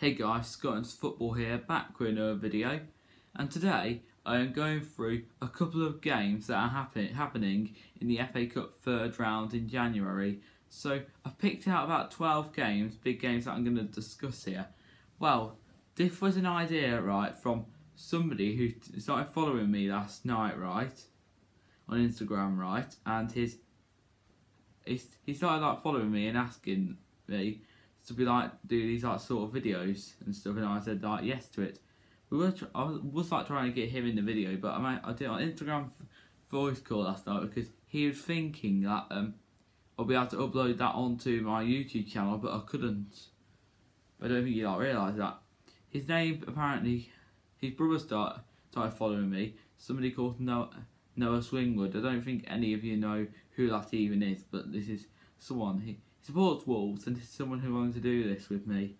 Hey guys, Scotland's Football here, back with another video, and today I am going through a couple of games that are happening in the FA Cup third round in January. So I've picked out about 12 games, big games that I'm going to discuss here. Well, this was an idea, right, from somebody who started following me last night, right, on Instagram, right, and he started like following me and asking me to be like do these like sort of videos and stuff, and I said like yes to it. I was like trying to get him in the video, but I did an Instagram voice call last night because he was thinking that I'll be able to upload that onto my YouTube channel, but I couldn't. I don't think he like realised that. His name apparently, his brother started following me. Somebody called Noah Swingwood. I don't think any of you know who that even is, but this is someone he supports Wolves, and this is someone who wanted to do this with me.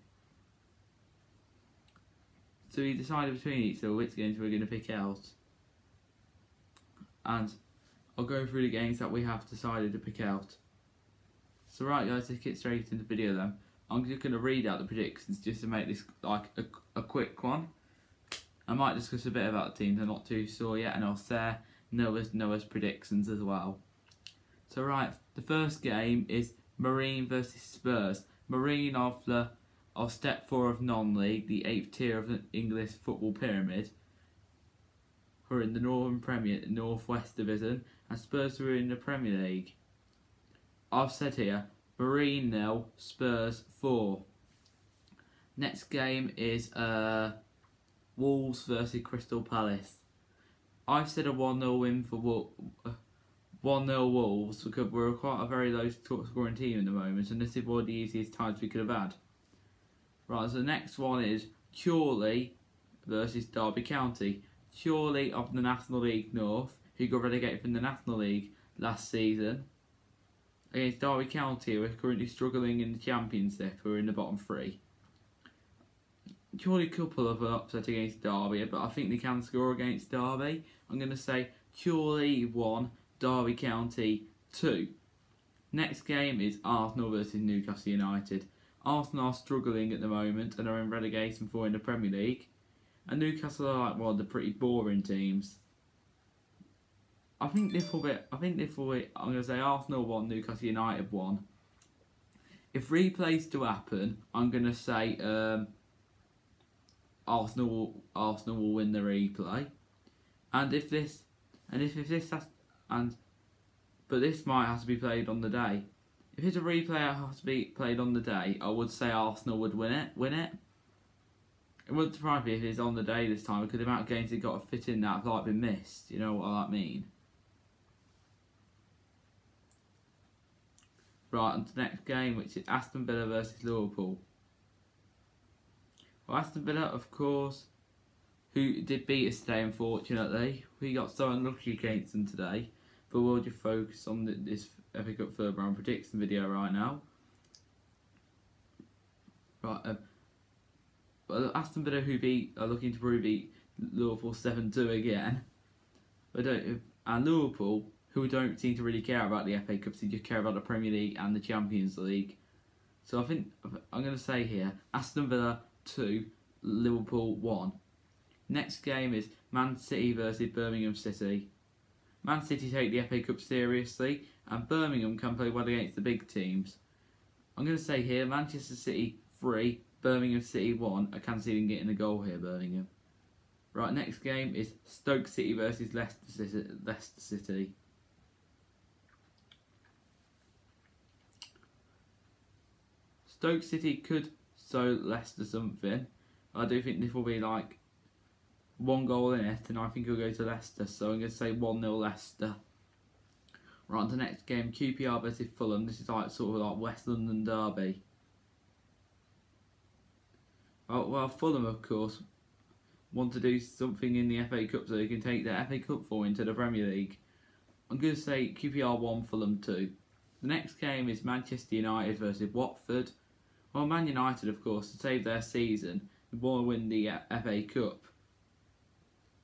So we decided between each other which games we're going to pick out, and I'll go through the games that we have decided to pick out. So right guys, let's get straight into the video then. I'm just going to read out the predictions just to make this like a quick one. I might discuss a bit about the teams I'm not too sure yet, and I'll share Noah's predictions as well. So right, the first game is Marine versus Spurs. Marine of Step 4 of non-league, the 8th tier of the English football pyramid, who are in the Northern Premier Northwest Division, and Spurs who are in the Premier League. I've said here, Marine 0, Spurs 4. Next game is Wolves versus Crystal Palace. I've said a 1-0 win for 1-0 Wolves because we're quite a very low scoring team at the moment, and this is one of the easiest times we could have had. Right, so the next one is Chorley versus Derby County. Chorley of the National League North, who got relegated from the National League last season, against Derby County, who are currently struggling in the Championship, who are in the bottom 3. Chorley couple of an upset against Derby, but I think they can score against Derby. I'm going to say Chorley 1, Derby County 2. Next game is Arsenal versus Newcastle United. Arsenal are struggling at the moment and are in relegation for in the Premier League, and Newcastle are like one of the pretty boring teams. I think this will be. I'm going to say Arsenal 1, Newcastle United 1. If replays do happen, I'm going to say Arsenal will win the replay, but this might have to be played on the day. If it's a replay that has to be played on the day, I would say Arsenal would win it. It wouldn't surprise me if it's on the day this time, because the amount of games they got to fit in that have like been missed. You know what I mean? Right, on to the next game, which is Aston Villa versus Liverpool. Well, Aston Villa, of course, who did beat us today, unfortunately. We got so unlucky against them today, but we'll just focus on this FA Cup third round prediction video right now. Right, well, Aston Villa are looking to beat Liverpool 7-2 again. And Liverpool, who don't seem to really care about the FA Cup, they just care about the Premier League and the Champions League. So I think I'm going to say here, Aston Villa 2, Liverpool 1. Next game is Man City versus Birmingham City. Man City take the FA Cup seriously, and Birmingham can play well against the big teams. I'm going to say here, Manchester City 3, Birmingham City 1. I can see them getting a goal here, Birmingham. Right, next game is Stoke City versus Leicester City. Stoke City could show Leicester something. I do think this will be like 1 goal in it, and I think it'll go to Leicester, so I'm going to say 1-0 Leicester. Right, on to the next game, QPR versus Fulham. This is like sort of like West London derby. Well, Fulham, of course, want to do something in the FA Cup so they can take their FA Cup form into the Premier League. I'm going to say QPR 1, Fulham 2. The next game is Manchester United versus Watford. Well, Man United, of course, to save their season, want to win the FA Cup.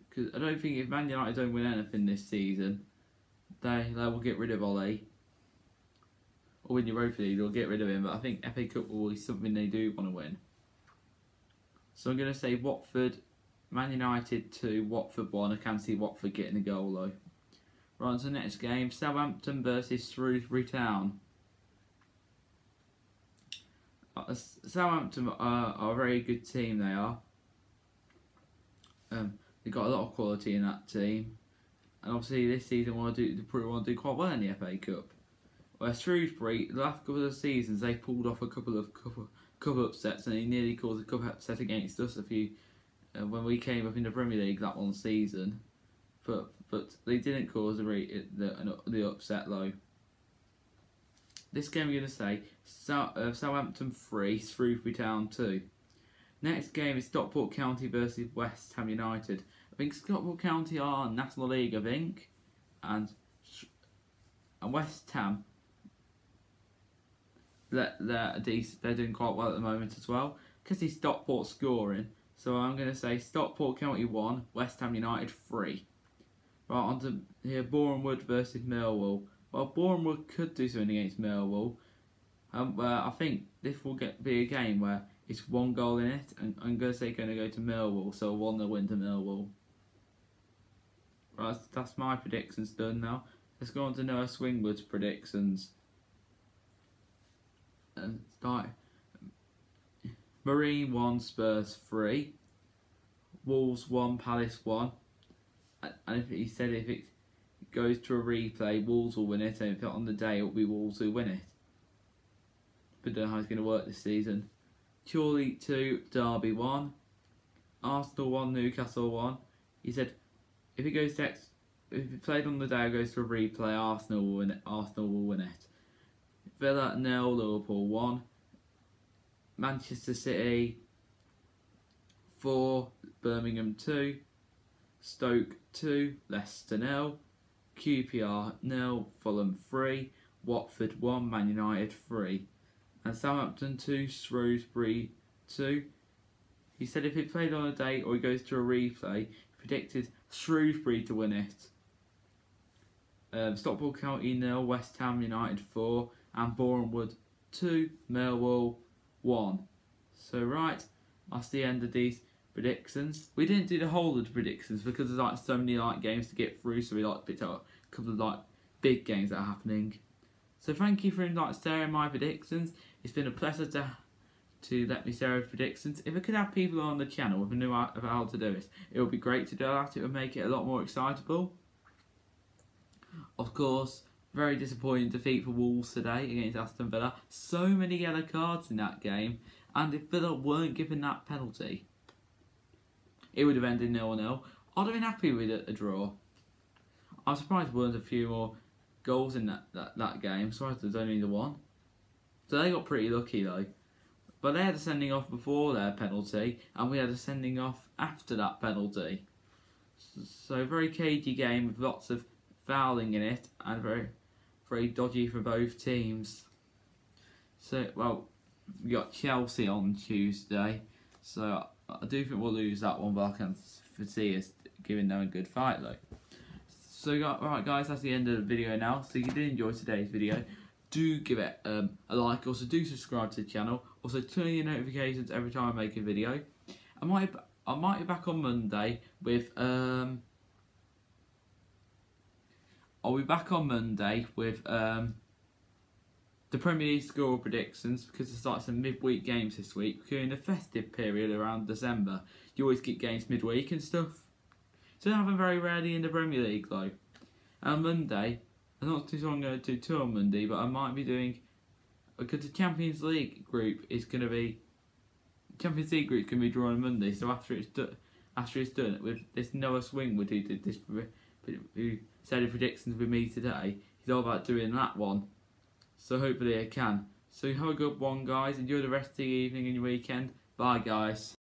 Because I don't think if Man United don't win anything this season, they will get rid of Ole. Or win Europa League, they'll get rid of him. But I think FA Cup will be something they do want to win. So I'm going to say Watford, Man United 2, Watford 1. I can see Watford getting a goal though. Right, on to the next game, Southampton versus Shrewsbury Town. Southampton are a very good team, they are. They've got a lot of quality in that team. And obviously this season they want to do quite well in the FA Cup. Where Shrewsbury, the last couple of seasons, they pulled off a couple of cup upsets, and they nearly caused a cup upset against us when we came up in the Premier League that one season. But they didn't cause the upset though. This game we're going to say Southampton 3, Shrewsbury Town 2. Next game is Stockport County versus West Ham United. I think Stockport County are National League, I think, and West Ham, they're decent. They're doing quite well at the moment as well. Because see Stockport scoring, so I'm going to say Stockport County 1, West Ham United 3. Right, on to here, Bournemouth versus Millwall. Well, Bournemouth could do something against Millwall. I think this will be a game where it's one goal in it, and I'm going to say going to go to Millwall, so 1-0 win to Millwall. Right, that's my predictions done now. Let's go on to Noah Swingwood's predictions. And start. Marine 1, Spurs 3. Wolves 1, Palace 1. And if it goes to a replay, Wolves will win it, and if it's on the day, it'll be Wolves who win it. But don't know how it's going to work this season. Chorley 2, Derby 1. Arsenal 1, Newcastle 1. He said if it played on the day, it goes to a replay, Arsenal will win it. Arsenal will win it. Villa 0, Liverpool 1. Manchester City 4, Birmingham 2. Stoke 2, Leicester 0. QPR 0, Fulham 3. Watford 1, Man United 3. And Southampton 2, Shrewsbury 2. He said if it played on a day or it goes to a replay, he predicted Shrewsbury to win it. Stockport County 0, West Ham United 4, and Bournemouth 2, Millwall 1. So right, that's the end of these predictions. We didn't do the whole of the predictions because there's so many games to get through, so we picked out a couple of big games that are happening. So thank you for sharing my predictions. It's been a pleasure to let me share predictions. If I could have people on the channel who knew how to do it, it would be great to do that. It would make it a lot more excitable. Of course, very disappointing defeat for Wolves today against Aston Villa. So many yellow cards in that game, and if Villa weren't given that penalty, it would have ended 0-0. I'd have been happy with a draw. I'm surprised there weren't a few more goals in that game. I'm surprised there's only the one. So they got pretty lucky though. But they had a sending off before their penalty, and we had a sending off after that penalty. So very cagey game with lots of fouling in it, and very, very dodgy for both teams. So, well, we got Chelsea on Tuesday, so I do think we'll lose that one, but I can foresee us giving them a good fight though. So, right guys, that's the end of the video now. So if you did enjoy today's video, do give it a like. Also, do subscribe to the channel. Also, turn on your notifications every time I make a video. I might be back on Monday with I'll be back on Monday with the Premier League score predictions, because it starts some midweek games this week. We're in the festive period around December. You always get games midweek and stuff. So it happen very rarely in the Premier League though. And Monday, I'm not too sure I'm going to do two on Monday, but I might be doing, because the Champions League group is going to be, Champions League group can be drawn on Monday. So after it's done with this Noah Swingwood who did this, who said the predictions with me today, he's all about doing that one. So hopefully I can. So have a good one guys, enjoy the rest of the evening and your weekend. Bye guys.